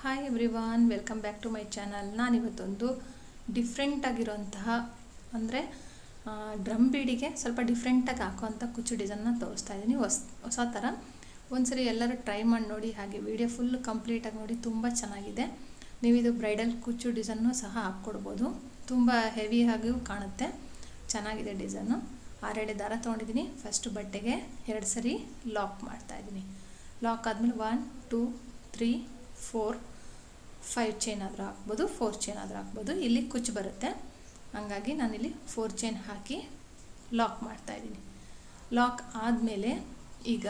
Hi everyone, welcome back to my channel. ನಾನಿವತ್ತೊಂದು different ಆಗಿರೋಂತಹ ಅಂದರೆ ಡ್ರಮ್ ಬೀಡಿಗೆ ಸ್ವಲ್ಪ ಡಿಫ್ರೆಂಟಾಗಿ ಹಾಕೋವಂಥ ಕುಚ್ಚು ಡಿಸೈನ್ನ ತೋರಿಸ್ತಾ ಇದ್ದೀನಿ. ಹೊಸ ಥರ ಒಂದ್ಸರಿ ಎಲ್ಲರೂ ಟ್ರೈ ಮಾಡಿ ನೋಡಿ. ಹಾಗೆ ವಿಡಿಯೋ ಫುಲ್ ಕಂಪ್ಲೀಟಾಗಿ ನೋಡಿ, ತುಂಬ ಚೆನ್ನಾಗಿದೆ. ನೀವು ಇದು ಬ್ರೈಡಲ್ ಕುಚ್ಚು ಡಿಸೈನ್ನು ಸಹ ಹಾಕ್ಕೊಡ್ಬೋದು. ತುಂಬ ಹೆವಿ ಆಗಿಯೂ ಕಾಣುತ್ತೆ, ಚೆನ್ನಾಗಿದೆ ಡಿಸೈನು. 6 ದಾರ ತೊಗೊಂಡಿದ್ದೀನಿ. ಫಸ್ಟು ಬಟ್ಟೆಗೆ 2 ಸರಿ ಲಾಕ್ ಮಾಡ್ತಾಯಿದ್ದೀನಿ. ಲಾಕ್ ಆದಮೇಲೆ 1 2 3 4 5 ಚೈನ್ ಆದರೂ ಹಾಕ್ಬೋದು, 4 ಚೈನ್ ಆದರೂ ಹಾಕ್ಬೋದು. ಇಲ್ಲಿ ಕುಚ್ಚು ಬರುತ್ತೆ, ಹಾಗಾಗಿ ನಾನಿಲ್ಲಿ 4 ಚೈನ್ ಹಾಕಿ ಲಾಕ್ ಮಾಡ್ತಾಯಿದ್ದೀನಿ. ಲಾಕ್ ಆದಮೇಲೆ ಈಗ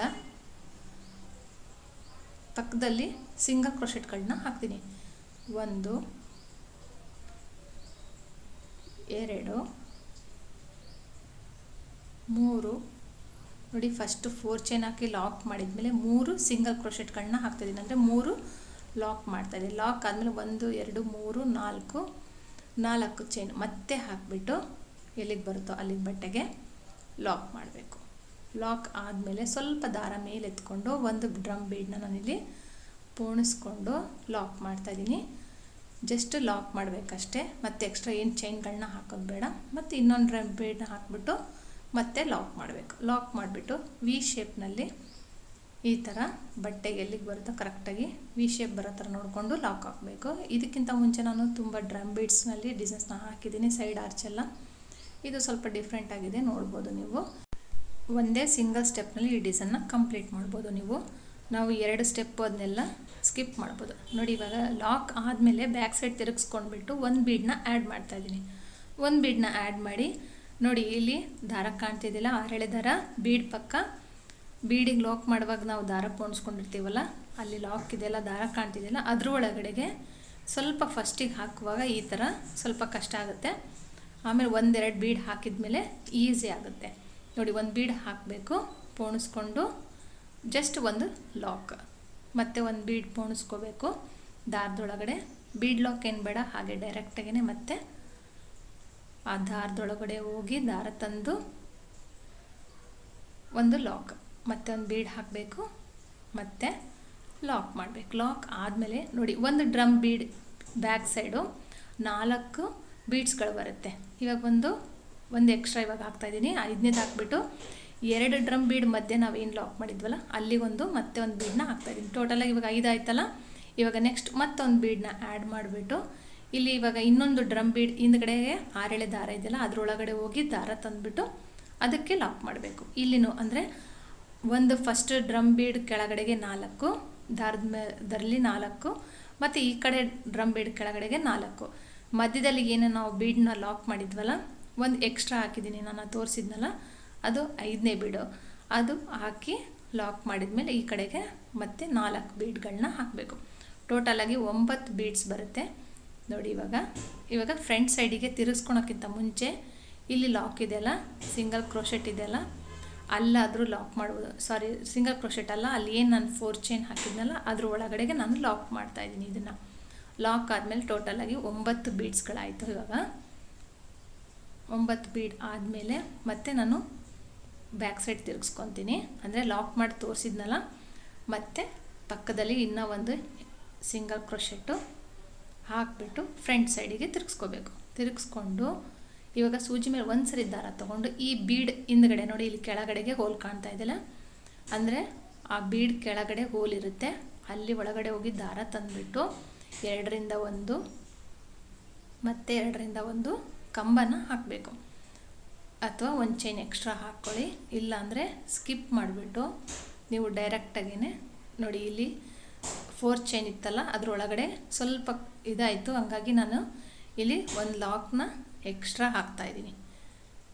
ಪಕ್ಕದಲ್ಲಿ ಸಿಂಗಲ್ ಕ್ರೋಶೆಟ್ಗಳನ್ನ ಹಾಕ್ತೀನಿ. 1 2 3 ನೋಡಿ. ಫಸ್ಟು 4 ಚೈನ್ ಹಾಕಿ ಲಾಕ್ ಮಾಡಿದ್ಮೇಲೆ 3 ಸಿಂಗಲ್ ಕ್ರೋಶೆಟ್ಗಳನ್ನ ಹಾಕ್ತಾಯಿದ್ದೀನಿ, ಅಂದರೆ 3 ಲಾಕ್ ಮಾಡ್ತಾಯಿದ್ದೀನಿ. ಲಾಕ್ ಆದಮೇಲೆ 1 2 3 4 ಚೈನ್ ಮತ್ತೆ ಹಾಕಿಬಿಟ್ಟು ಎಲ್ಲಿಗೆ ಬರುತ್ತೋ ಅಲ್ಲಿಗೆ ಬಟ್ಟೆಗೆ ಲಾಕ್ ಮಾಡಬೇಕು. ಲಾಕ್ ಆದಮೇಲೆ ಸ್ವಲ್ಪ ದಾರ ಮೇಲೆ ಎತ್ಕೊಂಡು ಒಂದು ಡ್ರಮ್ ಬೀಡನ್ನ ನಾನಿಲ್ಲಿ ಪೋಣಿಸ್ಕೊಂಡು ಲಾಕ್ ಮಾಡ್ತಾಯಿದ್ದೀನಿ. ಜಸ್ಟ್ ಲಾಕ್ ಮಾಡಬೇಕಷ್ಟೇ, ಮತ್ತು ಎಕ್ಸ್ಟ್ರಾ ಏನು ಚೈನ್ಗಳನ್ನ ಹಾಕೋದು ಬೇಡ. ಮತ್ತು ಇನ್ನೊಂದು ಡ್ರಮ್ ಬೀಡನ್ನ ಹಾಕಿಬಿಟ್ಟು ಮತ್ತೆ ಲಾಕ್ ಮಾಡಬೇಕು. ಲಾಕ್ ಮಾಡಿಬಿಟ್ಟು ವಿ ಶೇಪ್ನಲ್ಲಿ ಈ ಥರ ಬಟ್ಟೆಗೆ ಎಲ್ಲಿಗೆ ಬರುತ್ತೋ ಕರೆಕ್ಟಾಗಿ ವಿ ಶೇಪ್ ಬರೋ ಥರ ನೋಡಿಕೊಂಡು ಲಾಕ್ ಹಾಕಬೇಕು. ಇದಕ್ಕಿಂತ ಮುಂಚೆ ನಾನು ತುಂಬ ಡ್ರಮ್ ಬೀಡ್ಸ್ನಲ್ಲಿ ಡಿಸೈನ್ಸ್ನ ಹಾಕಿದ್ದೀನಿ, ಸೈಡ್ ಆರ್ಚೆಲ್ಲ. ಇದು ಸ್ವಲ್ಪ ಡಿಫ್ರೆಂಟ್ ಆಗಿದೆ, ನೋಡ್ಬೋದು ನೀವು. ಒಂದೇ ಸಿಂಗಲ್ ಸ್ಟೆಪ್ನಲ್ಲಿ ಈ ಡಿಸೈನ್ನ ಕಂಪ್ಲೀಟ್ ಮಾಡ್ಬೋದು ನೀವು. ನಾವು 2 ಸ್ಟೆಪ್ ಅದನ್ನೆಲ್ಲ ಸ್ಕಿಪ್ ಮಾಡ್ಬೋದು. ನೋಡಿ, ಇವಾಗ ಲಾಕ್ ಆದಮೇಲೆ ಬ್ಯಾಕ್ ಸೈಡ್ ತಿರುಗಿಸ್ಕೊಂಡ್ಬಿಟ್ಟು ಒಂದು ಬೀಡನ್ನ ಆ್ಯಡ್ ಮಾಡ್ತಾಯಿದ್ದೀನಿ. ಒಂದು ಬೀಡನ್ನ ಆ್ಯಡ್ ಮಾಡಿ ನೋಡಿ, ಇಲ್ಲಿ ದಾರ ಕಾಣ್ತಿದ್ದಿಲ್ಲ, 6 ದಾರ ಬೀಡ್ ಪಕ್ಕ ಬೀಡಿಗೆ ಲಾಕ್ ಮಾಡುವಾಗ ನಾವು ದಾರ ಪೋಣಿಸ್ಕೊಂಡಿರ್ತೀವಲ್ಲ, ಅಲ್ಲಿ ಲಾಕ್ ಇದೆಲ್ಲ ದಾರ ಕಾಣ್ತಿದ್ದಿಲ್ಲ, ಅದ್ರ ಒಳಗಡೆಗೆ ಸ್ವಲ್ಪ ಫಸ್ಟಿಗೆ ಹಾಕುವಾಗ ಈ ಥರ ಸ್ವಲ್ಪ ಕಷ್ಟ ಆಗುತ್ತೆ. ಆಮೇಲೆ 1-2 ಬೀಡ್ ಹಾಕಿದ್ಮೇಲೆ ಈಸಿ ಆಗುತ್ತೆ. ನೋಡಿ, ಒಂದು ಬೀಡ್ ಹಾಕಬೇಕು, ಪೋಣಿಸ್ಕೊಂಡು ಜಸ್ಟ್ ಒಂದು ಲಾಕ್, ಮತ್ತು ಒಂದು ಬೀಡ್ ಪೋಣಿಸ್ಕೋಬೇಕು ದಾರದೊಳಗಡೆ. ಬೀಡ್ ಲಾಕ್ ಏನು ಬೇಡ, ಹಾಗೆ ಡೈರೆಕ್ಟಾಗೇ ಮತ್ತೆ ಆ ದಾರದೊಳಗಡೆ ಹೋಗಿ ದಾರ ತಂದು ಒಂದು ಲಾಕ್, ಮತ್ತೆ ಒಂದು ಬೀಡ್ ಹಾಕಬೇಕು, ಮತ್ತು ಲಾಕ್ ಮಾಡಬೇಕು. ಲಾಕ್ ಆದಮೇಲೆ ನೋಡಿ, ಒಂದು ಡ್ರಮ್ ಬೀಡ್ ಬ್ಯಾಕ್ ಸೈಡು 4 ಬೀಡ್ಸ್ಗಳು ಬರುತ್ತೆ. ಇವಾಗ ಒಂದು ಎಕ್ಸ್ಟ್ರಾ ಇವಾಗ ಹಾಕ್ತಾಯಿದ್ದೀನಿ. 5ನೇದು ಹಾಕ್ಬಿಟ್ಟು 2 ಡ್ರಮ್ ಬೀಡ್ ಮಧ್ಯೆ ನಾವೇನು ಲಾಕ್ ಮಾಡಿದ್ವಲ್ಲ ಅಲ್ಲಿ ಮತ್ತೆ ಒಂದು ಬೀಡನ್ನ ಹಾಕ್ತಾಯಿದ್ದೀನಿ. ಟೋಟಲಾಗಿ ಇವಾಗ 5 ಆಯ್ತಲ್ಲ. ಇವಾಗ ನೆಕ್ಸ್ಟ್ ಮತ್ತೊಂದು ಬೀಡನ್ನ ಆ್ಯಡ್ ಮಾಡಿಬಿಟ್ಟು ಇಲ್ಲಿ ಇವಾಗ ಇನ್ನೊಂದು ಡ್ರಮ್ ಬೀಡ್ ಹಿಂದ್ಗಡೆಗೆ 6 ದಾರ ಇದೆಯಲ್ಲ ಅದರೊಳಗಡೆ ಹೋಗಿ ದಾರ ತಂದುಬಿಟ್ಟು ಅದಕ್ಕೆ ಲಾಕ್ ಮಾಡಬೇಕು. ಇಲ್ಲಿನೂ ಅಂದರೆ ಒಂದು ಫಸ್ಟ್ ಡ್ರಮ್ ಬೀಡ್ ಕೆಳಗಡೆಗೆ 4 ದಾರದಲ್ಲಿ 4, ಮತ್ತು ಈ ಕಡೆ ಡ್ರಮ್ ಬೀಡ್ ಕೆಳಗಡೆಗೆ 4. ಮಧ್ಯದಲ್ಲಿ ಏನು ನಾವು ಬೀಡನ್ನ ಲಾಕ್ ಮಾಡಿದ್ವಲ್ಲ, ಒಂದು ಎಕ್ಸ್ಟ್ರಾ ಹಾಕಿದ್ದೀನಿ, ನಾನು ತೋರಿಸಿದ್ನಲ್ಲ, ಅದು 5ನೇ ಬೀಡು. ಅದು ಹಾಕಿ ಲಾಕ್ ಮಾಡಿದ್ಮೇಲೆ ಈ ಕಡೆಗೆ ಮತ್ತೆ 4 ಬೀಡ್ಗಳನ್ನ ಹಾಕಬೇಕು. ಟೋಟಲಾಗಿ 9 ಬೀಡ್ಸ್ ಬರುತ್ತೆ. ನೋಡಿ, ಇವಾಗ ಫ್ರಂಟ್ ಸೈಡಿಗೆ ತಿರುಗಿಸ್ಕೊಳೋಕ್ಕಿಂತ ಮುಂಚೆ ಇಲ್ಲಿ ಲಾಕ್ ಇದೆಯಲ್ಲ, ಸಿಂಗಲ್ ಕ್ರೋಶೆಟ್ ಇದೆಯಲ್ಲ, ಅಲ್ಲಾದರೂ ಲಾಕ್ ಮಾಡ್ಬೋದು. ಸಾರಿ, ಸಿಂಗಲ್ ಕ್ರೋಶೆಟ್ ಅಲ್ಲ, ಅಲ್ಲಿ ಏನು ನಾನು 4 ಚೈನ್ ಹಾಕಿದ್ನಲ್ಲ ಅದ್ರ ಒಳಗಡೆಗೆ ನಾನು ಲಾಕ್ ಮಾಡ್ತಾಯಿದ್ದೀನಿ. ಇದನ್ನು ಲಾಕ್ ಆದಮೇಲೆ ಟೋಟಲಾಗಿ 9 ಬೀಡ್ಸ್ಗಳಾಯಿತು. ಇವಾಗ 9 ಬೀಡ್ ಆದಮೇಲೆ ಮತ್ತೆ ನಾನು ಬ್ಯಾಕ್ ಸೈಡ್ ತಿರುಗಿಸ್ಕೊತೀನಿ, ಅಂದರೆ ಲಾಕ್ ಮಾಡಿ ತೋರಿಸಿದ್ನಲ್ಲ, ಮತ್ತು ಪಕ್ಕದಲ್ಲಿ ಇನ್ನೂ ಒಂದು ಸಿಂಗಲ್ ಕ್ರೋಶೆಟ್ಟು ಹಾಕಿಬಿಟ್ಟು ಫ್ರಂಟ್ ಸೈಡಿಗೆ ತಿರುಗಿಸ್ಕೋಬೇಕು. ತಿರುಗಿಸ್ಕೊಂಡು ಇವಾಗ ಸೂಜಿ ಮೇಲೆ ಒಂದು ಸರಿ ದಾರ ತೊಗೊಂಡು ಈ ಬೀಡ್ ಹಿಂದ್ಗಡೆ ನೋಡಿ, ಇಲ್ಲಿ ಕೆಳಗಡೆಗೆ ಹೋಲ್ ಕಾಣ್ತಾ ಇದೆಯಲ್ಲ, ಅಂದರೆ ಆ ಬೀಡ್ ಕೆಳಗಡೆ ಹೋಲ್ ಇರುತ್ತೆ, ಅಲ್ಲಿ ಒಳಗಡೆ ಹೋಗಿ ದಾರ ತಂದುಬಿಟ್ಟು 2ರಿಂದ 1 ಮತ್ತು 2ರಿಂದ 1 ಕಂಬನ ಹಾಕಬೇಕು. ಅಥವಾ ಒಂದು ಚೈನ್ ಎಕ್ಸ್ಟ್ರಾ ಹಾಕ್ಕೊಳ್ಳಿ, ಇಲ್ಲಾಂದರೆ ಸ್ಕಿಪ್ ಮಾಡಿಬಿಟ್ಟು ನೀವು ಡೈರೆಕ್ಟಾಗೇ ನೋಡಿ, ಇಲ್ಲಿ 4 ಚೈನ್ ಇತ್ತಲ್ಲ ಅದರೊಳಗಡೆ ಸ್ವಲ್ಪ ಇದಾಯಿತು, ಹಂಗಾಗಿ ನಾನು ಇಲ್ಲಿ ಒಂದು ಲಾಕ್ನ ಎಕ್ಸ್ಟ್ರಾ ಹಾಕ್ತಾಯಿದ್ದೀನಿ.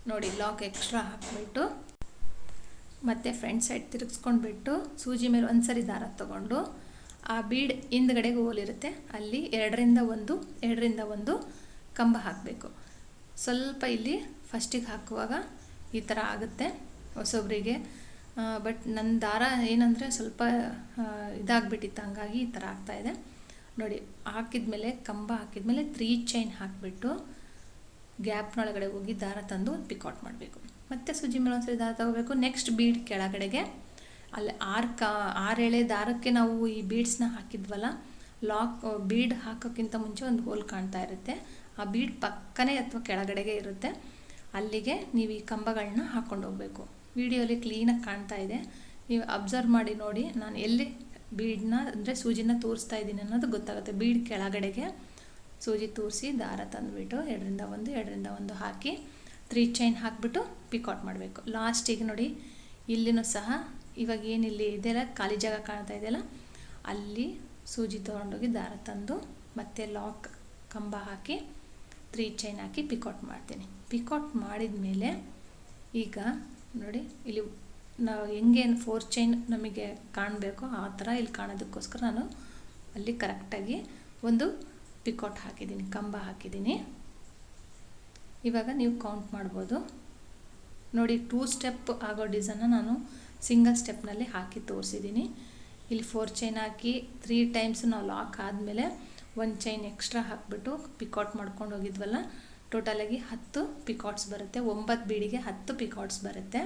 ನೋಡಿ, ಲಾಕ್ ಎಕ್ಸ್ಟ್ರಾ ಹಾಕಿಬಿಟ್ಟು ಮತ್ತು ಫ್ರಂಟ್ ಸೈಡ್ ತಿರುಗಿಸ್ಕೊಂಡ್ಬಿಟ್ಟು ಸೂಜಿ ಮೇಲೆ ಒಂದು ಸರಿ ದಾರ ತೊಗೊಂಡು ಆ ಬೀಡ್ ಹಿಂದ್ಗಡೆಗೆ ಹೋಲಿರುತ್ತೆ, ಅಲ್ಲಿ 2ರಿಂದ 1 ಕಂಬ ಹಾಕಬೇಕು. ಸ್ವಲ್ಪ ಇಲ್ಲಿ ಫಸ್ಟಿಗೆ ಹಾಕುವಾಗ ಈ ಥರ ಆಗುತ್ತೆ ಹೊಸೊಬ್ಬರಿಗೆ, ಬಟ್ ನನ್ನ ದಾರ ಏನಂದರೆ ಸ್ವಲ್ಪ ಇದಾಗ್ಬಿಟ್ಟಿತ್ತು, ಹಂಗಾಗಿ ಈ ಥರ ಆಗ್ತಾಯಿದೆ. ನೋಡಿ, ಹಾಕಿದ್ಮೇಲೆ ಕಂಬ ಹಾಕಿದ್ಮೇಲೆ 3 ಚೈನ್ ಹಾಕಿಬಿಟ್ಟು ಗ್ಯಾಪ್ನೊಳಗಡೆ ಹೋಗಿ ದಾರ ತಂದು ಒಂದು ಪಿಕೌಟ್ ಮಾಡಬೇಕು. ಮತ್ತು ಸೂಜಿ ಮೇಲೆ ಒಂದ್ಸರಿ ದಾರ ತಗೋಬೇಕು. ನೆಕ್ಸ್ಟ್ ಬೀಡ್ ಕೆಳಗಡೆಗೆ ಅಲ್ಲಿ 6 ಎಳೆ ದಾರಕ್ಕೆ ನಾವು ಈ ಬೀಡ್ಸ್ನ ಹಾಕಿದ್ವಲ್ಲ, ಲಾಕ್ ಬೀಡ್ ಹಾಕೋಕ್ಕಿಂತ ಮುಂಚೆ ಒಂದು ಹೋಲ್ ಕಾಣ್ತಾ ಇರುತ್ತೆ. ಆ ಬೀಡ್ ಪಕ್ಕನೇ ಅಥವಾ ಕೆಳಗಡೆಗೆ ಇರುತ್ತೆ. ಅಲ್ಲಿಗೆ ನೀವು ಈ ಕಂಬಗಳನ್ನ ಹಾಕ್ಕೊಂಡು ಹೋಗಬೇಕು. ವಿಡಿಯೋಲಿ ಕ್ಲೀನಾಗಿ ಕಾಣ್ತಾ ಇದೆ, ನೀವು ಅಬ್ಸರ್ವ್ ಮಾಡಿ ನೋಡಿ ನಾನು ಎಲ್ಲಿ ಬೀಡನ್ನ ಅಂದರೆ ಸೂಜಿನ ತೋರಿಸ್ತಾ ಇದ್ದೀನಿ ಅನ್ನೋದು ಗೊತ್ತಾಗುತ್ತೆ. ಬೀಡ್ ಕೆಳಗಡೆಗೆ ಸೂಜಿ ತೋರಿಸಿ ದಾರ ತಂದುಬಿಟ್ಟು 2 ಹಾಕಿ 3 ಚೈನ್ ಹಾಕಿಬಿಟ್ಟು ಪಿಕೌಟ್ ಮಾಡಬೇಕು. ಲಾಸ್ಟಿಗೆ ನೋಡಿ ಇಲ್ಲಿನೂ ಸಹ ಇವಾಗ ಏನಿಲ್ಲಿ ಇದೆಲ್ಲ ಖಾಲಿ ಜಾಗ ಕಾಣ್ತಾ ಇದೆಯಲ್ಲ, ಅಲ್ಲಿ ಸೂಜಿ ತೊಗೊಂಡೋಗಿ ದಾರ ತಂದು ಮತ್ತೆ ಲಾಕ್ ಕಂಬ ಹಾಕಿ 3 ಚೈನ್ ಹಾಕಿ ಪಿಕೌಟ್ ಮಾಡ್ತೀನಿ. ಪಿಕೌಟ್ ಮಾಡಿದ ಮೇಲೆ ಈಗ ನೋಡಿ ಇಲ್ಲಿ ನಾವು ಹೆಂಗೆ 4 ಚೈನ್ ನಮಗೆ ಕಾಣಬೇಕು ಆ ಥರ ಇಲ್ಲಿ ಕಾಣೋದಕ್ಕೋಸ್ಕರ ನಾನು ಅಲ್ಲಿ ಕರೆಕ್ಟಾಗಿ ಒಂದು ಪಿಕೌಟ್ ಹಾಕಿದ್ದೀನಿ, ಕಂಬ ಹಾಕಿದ್ದೀನಿ. ಇವಾಗ ನೀವು ಕೌಂಟ್ ಮಾಡ್ಬೋದು ನೋಡಿ. 2 ಸ್ಟೆಪ್ ಆಗೋ ಡಿಸೈನ್ನ ನಾನು ಸಿಂಗಲ್ ಸ್ಟೆಪ್ನಲ್ಲಿ ಹಾಕಿ ತೋರಿಸಿದ್ದೀನಿ. ಇಲ್ಲಿ 4 ಚೈನ್ ಹಾಕಿ 3 ಟೈಮ್ಸ್ ನಾವು ಲಾಕ್ ಆದಮೇಲೆ 1 ಚೈನ್ ಎಕ್ಸ್ಟ್ರಾ ಹಾಕಿಬಿಟ್ಟು ಪಿಕೌಟ್ ಮಾಡ್ಕೊಂಡು ಹೋಗಿದ್ವಲ್ಲ, ಟೋಟಲಾಗಿ 10 ಪಿಕೌಟ್ಸ್ ಬರುತ್ತೆ. 9 ಬೀಡಿಗೆ 10 ಪಿಕೌಟ್ಸ್ ಬರುತ್ತೆ.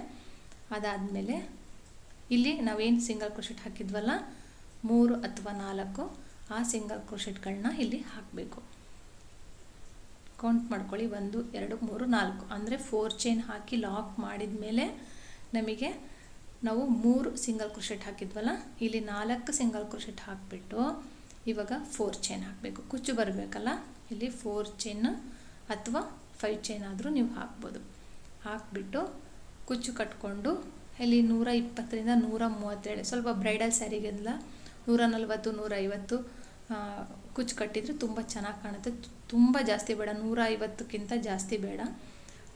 ಅದಾದಮೇಲೆ ಇಲ್ಲಿ ನಾವೇನು ಸಿಂಗಲ್ ಕ್ರೋಶೆಟ್ ಹಾಕಿದ್ವಲ್ಲ 3 ಅಥವಾ 4 ಆ ಸಿಂಗಲ್ ಕ್ರೋಶೆಟ್ಗಳನ್ನ ಇಲ್ಲಿ ಹಾಕಬೇಕು. ಕೌಂಟ್ ಮಾಡ್ಕೊಳ್ಳಿ, 1 2 3 4 ಅಂದರೆ 4 ಚೈನ್ ಹಾಕಿ ಲಾಕ್ ಮಾಡಿದ ಮೇಲೆ ನಮಗೆ ನಾವು 3 ಸಿಂಗಲ್ ಕ್ರೋಶೆಟ್ ಹಾಕಿದ್ವಲ್ಲ, ಇಲ್ಲಿ 4 ಸಿಂಗಲ್ ಕ್ರೋಶೆಟ್ ಹಾಕಿಬಿಟ್ಟು ಇವಾಗ 4 ಚೈನ್ ಹಾಕಬೇಕು. ಕುಚ್ಚು ಬರಬೇಕಲ್ಲ, ಇಲ್ಲಿ 4 ಚೈನ್ ಅಥವಾ 5 ಚೈನ್ ಆದರೂ ನೀವು ಹಾಕ್ಬೋದು. ಹಾಕಿಬಿಟ್ಟು ಕುಚ್ಚು ಕಟ್ಕೊಂಡು ಇಲ್ಲಿ 120ರಿಂದ 137, ಸ್ವಲ್ಪ ಬ್ರೈಡಲ್ ಸ್ಯಾರಿಗೆಲ್ಲ 140 150 ಕುಚ್ಚು ಕಟ್ಟಿದರೆ ತುಂಬ ಚೆನ್ನಾಗಿ ಕಾಣುತ್ತೆ. ತುಂಬ ಜಾಸ್ತಿ ಬೇಡ, 150ಕ್ಕಿಂತ ಜಾಸ್ತಿ ಬೇಡ,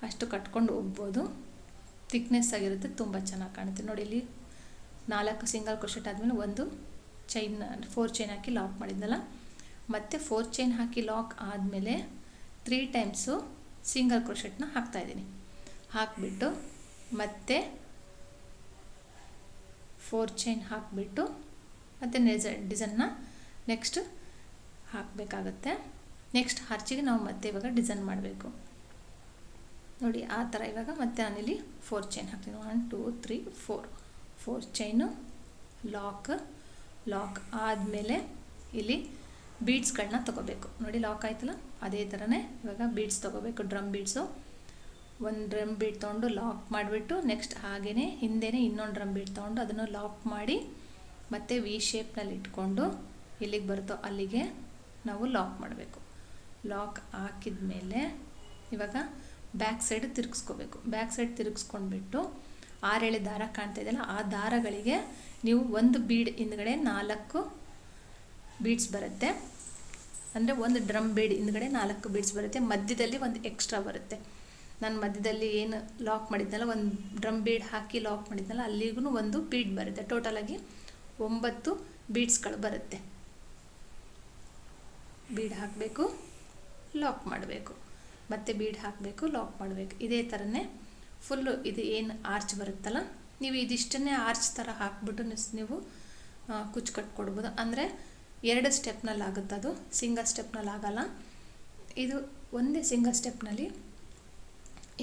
ಅಷ್ಟು ಕಟ್ಕೊಂಡು ಹೋಗ್ಬೋದು. ಥಿಕ್ನೆಸ್ ಆಗಿರುತ್ತೆ, ತುಂಬ ಚೆನ್ನಾಗಿ ಕಾಣುತ್ತೆ. ನೋಡಿ ಇಲ್ಲಿ 4 ಸಿಂಗಲ್ ಕ್ರೋಶೆಟ್ ಆದಮೇಲೆ 1 ಚೈನ್ 4 ಚೈನ್ ಹಾಕಿ ಲಾಕ್ ಮಾಡಿದ್ನಲ್ಲ, ಮತ್ತು 4 ಚೈನ್ ಹಾಕಿ ಲಾಕ್ ಆದಮೇಲೆ 3 ಟೈಮ್ಸು ಸಿಂಗಲ್ ಕ್ರೋಶೆಟ್ನ ಹಾಕ್ತಾಯಿದ್ದೀನಿ. ಹಾಕಿಬಿಟ್ಟು ಮತ್ತೆ 4 ಚೈನ್ ಹಾಕಿಬಿಟ್ಟು ಮತ್ತು ಡಿಸೈನ್ನ ನೆಕ್ಸ್ಟ್ ಹಾಕಬೇಕಾಗತ್ತೆ. ನೆಕ್ಸ್ಟ್ ಹರ್ಚಿಗೆ ನಾವು ಮತ್ತೆ ಇವಾಗ ಡಿಸೈನ್ ಮಾಡಬೇಕು ನೋಡಿ. ಆ ಥರ ಇವಾಗ ಮತ್ತೆ ನಾನಿಲ್ಲಿ 4 ಚೈನ್ ಹಾಕ್ತೀನಿ. 1 2 3 4 ಚೈನು ಲಾಕ್ ಆದಮೇಲೆ ಇಲ್ಲಿ ಬೀಡ್ಸ್ಗಳನ್ನ ತೊಗೋಬೇಕು ನೋಡಿ. ಲಾಕ್ ಆಯ್ತಲ್ಲ, ಅದೇ ಥರನೇ ಇವಾಗ ಬೀಡ್ಸ್ ತೊಗೋಬೇಕು. ಡ್ರಮ್ ಬೀಡ್ಸು 1 ಡ್ರಮ್ ಬೀಡ್ ತೊಗೊಂಡು ಲಾಕ್ ಮಾಡಿಬಿಟ್ಟು ನೆಕ್ಸ್ಟ್ ಹಾಗೆಯೇ ಹಿಂದೆಯೇ ಇನ್ನೊಂದು ಡ್ರಮ್ ಬೀಡ್ ತೊಗೊಂಡು ಅದನ್ನು ಲಾಕ್ ಮಾಡಿ ಮತ್ತು ವಿ ಶೇಪ್ನಲ್ಲಿ ಇಟ್ಕೊಂಡು ಎಲ್ಲಿಗೆ ಬರುತ್ತೋ ಅಲ್ಲಿಗೆ ನಾವು ಲಾಕ್ ಮಾಡಬೇಕು. ಲಾಕ್ ಹಾಕಿದ ಮೇಲೆ ಇವಾಗ ಬ್ಯಾಕ್ ಸೈಡ್ ತಿರುಗಿಸ್ಕೋಬೇಕು. ಬ್ಯಾಕ್ ಸೈಡ್ ತಿರುಗಿಸ್ಕೊಂಡ್ಬಿಟ್ಟು 6 ಎಳೆ ದಾರ ಕಾಣ್ತಾ ಇದೆಯಲ್ಲ, ಆ ದಾರಗಳಿಗೆ ನೀವು 1 ಬೀಡ್ ಹಿಂದ್ಗಡೆ 4 ಬೀಡ್ಸ್ ಬರುತ್ತೆ. ಅಂದರೆ 1 ಡ್ರಮ್ ಬೀಡ್ ಹಿಂದ್ಗಡೆ 4 ಬೀಡ್ಸ್ ಬರುತ್ತೆ. ಮಧ್ಯದಲ್ಲಿ 1 ಎಕ್ಸ್ಟ್ರಾ ಬರುತ್ತೆ. ನಾನು ಮಧ್ಯದಲ್ಲಿ ಏನು ಲಾಕ್ ಮಾಡಿದ್ನಲ್ಲ, 1 ಡ್ರಮ್ ಬೀಡ್ ಹಾಕಿ ಲಾಕ್ ಮಾಡಿದ್ನಲ್ಲ, ಅಲ್ಲಿಗೂ 1 ಬೀಡ್ ಬರುತ್ತೆ. ಟೋಟಲಾಗಿ 9 ಬೀಡ್ಸ್ಗಳು ಬರುತ್ತೆ. ಬೀಡ್ ಹಾಕಬೇಕು, ಲಾಕ್ ಮಾಡಬೇಕು, ಮತ್ತು ಬೀಡ್ ಹಾಕಬೇಕು, ಲಾಕ್ ಮಾಡಬೇಕು. ಇದೇ ಥರನೇ ಫುಲ್ಲು ಇದು ಏನು ಆರ್ಚ್ ಬರುತ್ತಲ್ಲ, ನೀವು ಇದಿಷ್ಟನ್ನೇ ಆರ್ಚ್ ಥರ ಹಾಕ್ಬಿಟ್ಟು ನೀವು ಕುಚ್ಚು ಕಟ್ಕೊಡ್ಬೋದು. ಅಂದರೆ 2 ಸ್ಟೆಪ್ನಲ್ಲಿ ಆಗುತ್ತೆ, ಅದು ಸಿಂಗಲ್ ಸ್ಟೆಪ್ನಲ್ಲಿ ಆಗಲ್ಲ. ಇದು ಒಂದೇ ಸಿಂಗಲ್ ಸ್ಟೆಪ್ನಲ್ಲಿ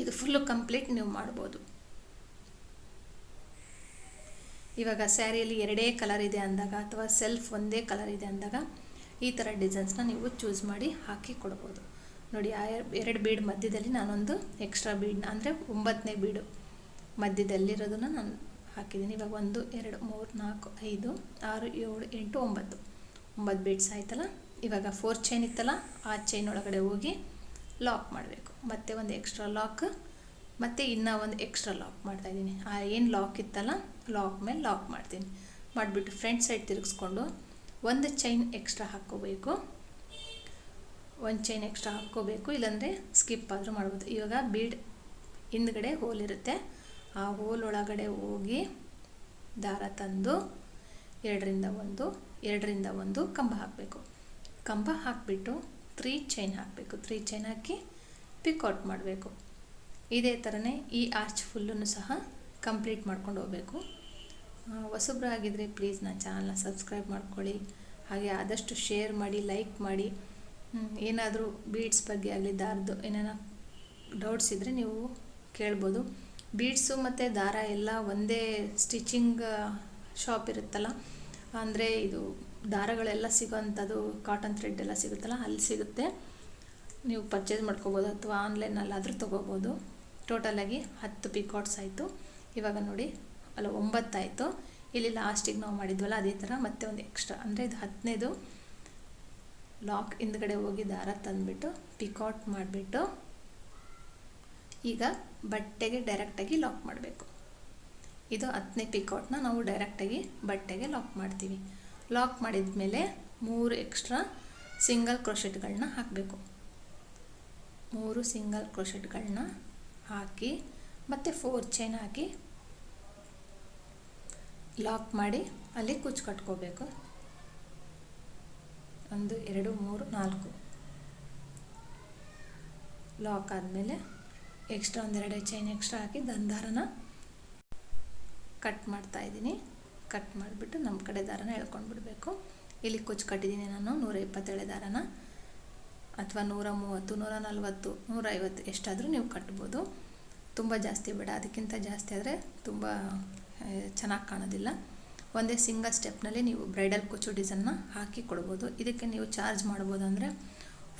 ಇದು ಫುಲ್ಲು ಕಂಪ್ಲೀಟ್ ನೀವು ಮಾಡ್ಬೋದು. ಇವಾಗ ಸ್ಯಾರಿಯಲ್ಲಿ 2 ಕಲರ್ ಇದೆ ಅಂದಾಗ ಅಥವಾ ಸೆಲ್ಫ್ ಒಂದೇ ಕಲರ್ ಇದೆ ಅಂದಾಗ ಈ ಥರ ಡಿಸೈನ್ಸ್ನ ನೀವು ಚೂಸ್ ಮಾಡಿ ಹಾಕಿ ಕೊಡ್ಬೋದು ನೋಡಿ. ಆ 2 ಬೀಡ್ ಮಧ್ಯದಲ್ಲಿ ನಾನೊಂದು ಎಕ್ಸ್ಟ್ರಾ ಬೀಡ್ನ ಅಂದರೆ 9ನೇ ಬೀಡು ಮಧ್ಯದಲ್ಲಿರೋದನ್ನು ನಾನು ಹಾಕಿದ್ದೀನಿ. ಇವಾಗ 1 2 3 4 5 6 7 8 9 ಬೀಡ್ಸ್ ಆಯ್ತಲ್ಲ. ಇವಾಗ 4 ಚೈನ್ ಇತ್ತಲ್ಲ, ಆ ಚೈನ್ ಒಳಗಡೆ ಹೋಗಿ ಲಾಕ್ ಮಾಡಬೇಕು. ಮತ್ತೆ 1 ಎಕ್ಸ್ಟ್ರಾ ಲಾಕ್, ಮತ್ತು ಇನ್ನೂ 1 ಎಕ್ಸ್ಟ್ರಾ ಲಾಕ್ ಮಾಡ್ತಾಯಿದ್ದೀನಿ. ಆ ಏನು ಲಾಕ್ ಇತ್ತಲ್ಲ, ಲಾಕ್ ಮೇಲೆ ಲಾಕ್ ಮಾಡ್ತೀನಿ. ಮಾಡಿಬಿಟ್ಟು ಫ್ರಂಟ್ ಸೈಡ್ ತಿರುಗಿಸ್ಕೊಂಡು 1 ಚೈನ್ ಎಕ್ಸ್ಟ್ರಾ ಹಾಕ್ಕೋಬೇಕು. 1 ಚೈನ್ ಎಕ್ಸ್ಟ್ರಾ ಹಾಕ್ಕೋಬೇಕು, ಇಲ್ಲಾಂದರೆ ಸ್ಕಿಪ್ ಆದರೂ ಮಾಡ್ಬೋದು. ಇವಾಗ ಬೀಡ್ ಹಿಂದ್ಗಡೆ ಹೋಲ್ ಇರುತ್ತೆ, ಆ ಹೋಲ್ ಒಳಗಡೆ ಹೋಗಿ ದಾರ ತಂದು 2ರಿಂದ 1 ಕಂಬ ಹಾಕಬೇಕು. ಕಂಬ ಹಾಕಿಬಿಟ್ಟು 3 ಚೈನ್ ಹಾಕಬೇಕು. 3 ಚೈನ್ ಹಾಕಿ ಪಿಕೌಟ್ ಮಾಡಬೇಕು. ಇದೇ ಥರನೇ ಈ ಆರ್ಚ್ ಫುಲ್ಲನ್ನು ಸಹ ಕಂಪ್ಲೀಟ್ ಮಾಡ್ಕೊಂಡು ಹೋಗಬೇಕು. ಹೊಸಬ್ರಾಗಿದ್ದರೆ ಪ್ಲೀಸ್ ನನ್ನ ಚಾನಲ್ನ ಸಬ್ಸ್ಕ್ರೈಬ್ ಮಾಡ್ಕೊಳ್ಳಿ. ಹಾಗೆ ಆದಷ್ಟು ಶೇರ್ ಮಾಡಿ, ಲೈಕ್ ಮಾಡಿ. ಏನಾದರೂ ಬೀಡ್ಸ್ ಬಗ್ಗೆ ಆಗಲಿ ದಾರದ್ದು ಏನೇನೋ ಡೌಟ್ಸ್ ಇದ್ದರೆ ನೀವು ಕೇಳ್ಬೋದು. ಬೀಡ್ಸು ಮತ್ತು ದಾರ ಎಲ್ಲ ಒಂದೇ ಸ್ಟಿಚಿಂಗ್ ಶಾಪ್ ಇರುತ್ತಲ್ಲ, ಅಂದರೆ ಇದು ದಾರಗಳೆಲ್ಲ ಸಿಗೋವಂಥದ್ದು ಕಾಟನ್ ಥ್ರೆಡ್ ಎಲ್ಲ ಸಿಗುತ್ತಲ್ಲ ಅಲ್ಲಿ ಸಿಗುತ್ತೆ, ನೀವು ಪರ್ಚೇಸ್ ಮಾಡ್ಕೋಬೋದು ಅಥವಾ ಆನ್ಲೈನಲ್ಲಾದರೂ ತೊಗೋಬೋದು. ಟೋಟಲಾಗಿ 10 ಪಿಕಾಟ್ಸ್ ಆಯಿತು. ಇವಾಗ ನೋಡಿ ಅಲ್ಲ 9 ಆಯಿತು. ಇಲ್ಲಿ ಲಾಸ್ಟಿಗೆ ನಾವು ಮಾಡಿದ್ವಲ್ಲ ಅದೇ ಥರ ಮತ್ತೆ ಒಂದು ಎಕ್ಸ್ಟ್ರಾ, ಅಂದರೆ ಇದು 10ನೇದು ಲಾಕ್ ಹಿಂದ್ಗಡೆ ಹೋಗಿ ದಾರ ತಂದುಬಿಟ್ಟು ಪಿಕಾಟ್ ಮಾಡಿಬಿಟ್ಟು ಈಗ ಬಟ್ಟೆಗೆ ಡೈರೆಕ್ಟಾಗಿ ಲಾಕ್ ಮಾಡಬೇಕು. ಇದು 10ನೇ ಪಿಕಾಟ್ನ ನಾವು ಡೈರೆಕ್ಟಾಗಿ ಬಟ್ಟೆಗೆ ಲಾಕ್ ಮಾಡ್ತೀವಿ. ಲಾಕ್ ಮಾಡಿದ ಮೇಲೆ 3 ಎಕ್ಸ್ಟ್ರಾ ಸಿಂಗಲ್ ಕ್ರೋಶೆಟ್ಗಳನ್ನ ಹಾಕಬೇಕು. 3 ಸಿಂಗಲ್ ಕ್ರೋಶೆಟ್ಗಳನ್ನ ಹಾಕಿ ಮತ್ತು 4 ಚೈನ್ ಹಾಕಿ ಲಾಕ್ ಮಾಡಿ ಅಲ್ಲಿ ಕುಚ್ಚು ಕಟ್ಕೋಬೇಕು. 1 2 3 4 ಲಾಕ್ ಆದಮೇಲೆ ಎಕ್ಸ್ಟ್ರಾ 1-2 ಚೈನ್ ಎಕ್ಸ್ಟ್ರಾ ಹಾಕಿ ದಾರನ ಕಟ್ ಮಾಡ್ತಾಯಿದ್ದೀನಿ. ಕಟ್ ಮಾಡಿಬಿಟ್ಟು ನಮ್ಮ ಕಡೆ ದಾರನ ಎಳ್ಕೊಂಡು ಬಿಡಬೇಕು. ಇಲ್ಲಿ ಕುಚ್ಚು ಕಟ್ಟಿದ್ದೀನಿ ನಾನು 127 ದಾರನ, ಅಥವಾ 130, 140, 150 ಎಷ್ಟಾದರೂ ನೀವು ಕಟ್ಬೋದು. ತುಂಬ ಜಾಸ್ತಿ ಬೇಡ, ಅದಕ್ಕಿಂತ ಜಾಸ್ತಿ ಆದರೆ ತುಂಬ ಚೆನ್ನಾಗಿ ಕಾಣೋದಿಲ್ಲ. ಒಂದೇ ಸಿಂಗಲ್ ಸ್ಟೆಪ್ನಲ್ಲಿ ನೀವು ಬ್ರೈಡಲ್ ಕುಚ್ಚು ಡಿಸೈನ್ನ ಹಾಕಿ ಕೊಡ್ಬೋದು. ಇದಕ್ಕೆ ನೀವು ಚಾರ್ಜ್ ಮಾಡ್ಬೋದು ಅಂದರೆ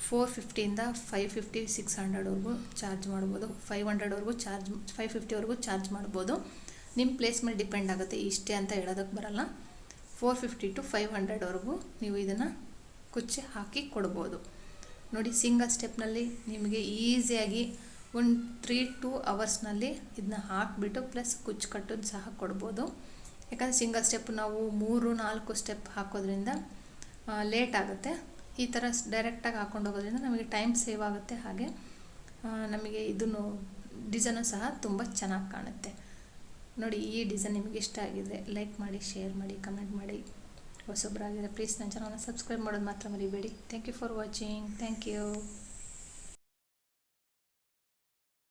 450ಇಂದ 550, 600ವರೆಗೂ ಚಾರ್ಜ್ ಮಾಡ್ಬೋದು. 500ವರೆಗೂ ಚಾರ್ಜ್ 550ವರೆಗೂ ಚಾರ್ಜ್ ಮಾಡ್ಬೋದು. ನಿಮ್ಮ ಪ್ಲೇಸ್ ಮೇಲೆ ಡಿಪೆಂಡ್ ಆಗುತ್ತೆ, ಇಷ್ಟೇ ಅಂತ ಹೇಳೋದಕ್ಕೆ ಬರಲ್ಲ. 450 to 500ವರೆಗೂ ನೀವು ಇದನ್ನು ಕುಚ್ಚು ಹಾಕಿ ಕೊಡ್ಬೋದು. ನೋಡಿ ಸಿಂಗಲ್ ಸ್ಟೆಪ್ನಲ್ಲಿ ನಿಮಗೆ ಈಸಿಯಾಗಿ ಒಂದು 3-2 ಅವರ್ಸ್ನಲ್ಲಿ ಇದನ್ನ ಹಾಕಿಬಿಟ್ಟು ಪ್ಲಸ್ ಕುಚ್ಚು ಕಟ್ಟೋದು ಸಹ ಕೊಡ್ಬೋದು. ಯಾಕಂದರೆ ಸಿಂಗಲ್ ಸ್ಟೆಪ್ ನಾವು 3-4 ಸ್ಟೆಪ್ ಹಾಕೋದ್ರಿಂದ ಲೇಟ್ ಆಗುತ್ತೆ. ಈ ಥರ ಡೈರೆಕ್ಟಾಗಿ ಹಾಕ್ಕೊಂಡು ಹೋಗೋದ್ರಿಂದ ನಮಗೆ ಟೈಮ್ ಸೇವ್ ಆಗುತ್ತೆ, ಹಾಗೆ ನಮಗೆ ಇದನ್ನು ಡಿಸೈನು ಸಹ ತುಂಬ ಚೆನ್ನಾಗಿ ಕಾಣುತ್ತೆ. ನೋಡಿ ಈ ಡಿಸೈನ್ ನಿಮಗೆ ಇಷ್ಟ ಆಗಿದ್ರೆ ಲೈಕ್ ಮಾಡಿ, ಶೇರ್ ಮಾಡಿ, ಕಮೆಂಟ್ ಮಾಡಿ. ಹೊಸೊಬ್ಬರಾಗಿದ್ದರೆ ಪ್ಲೀಸ್ ನನ್ನ ಚಾನಲ್ನ ಸಬ್ಸ್ಕ್ರೈಬ್ ಮಾಡೋದು ಮಾತ್ರ ಮರಿಬೇಡಿ. Thank you for watching. Thank you.